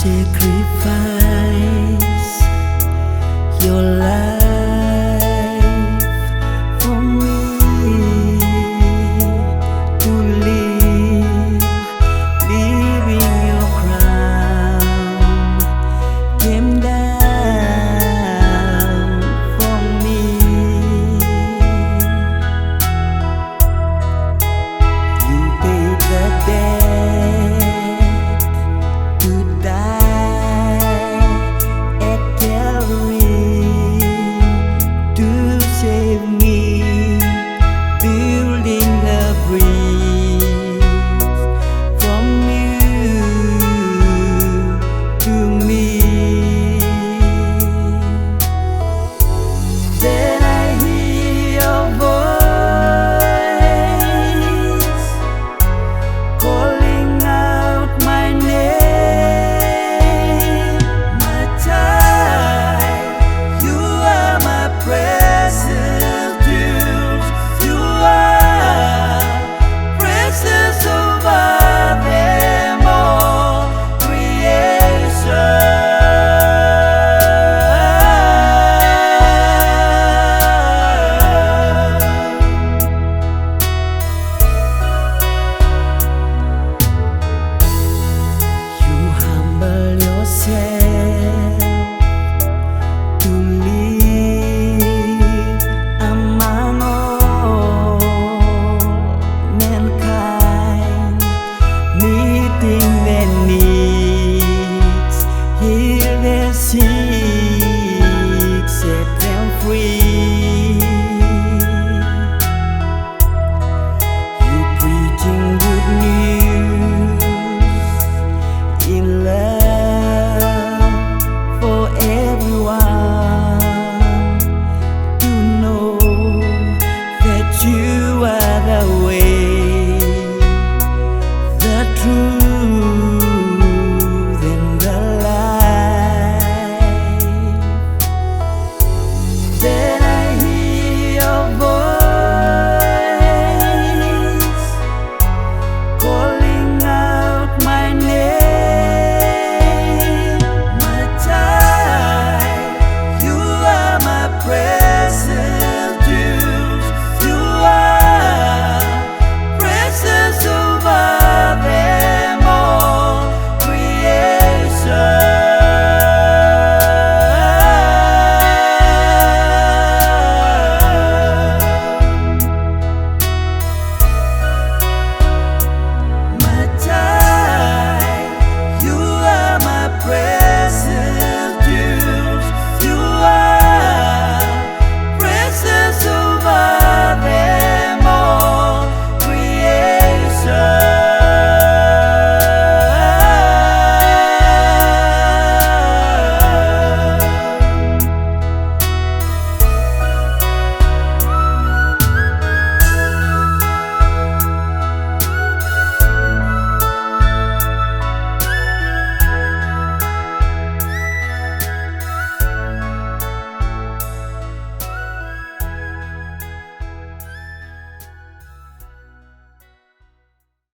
sacrifice your life for me to live, leaving your crown came down for me. You paid the debt to die at Calvary to save me, building a bridge from you to me. Then I hear your voice calling out my name, my child. You are my precious jewels. You are precious over them all, creation. You humble yourself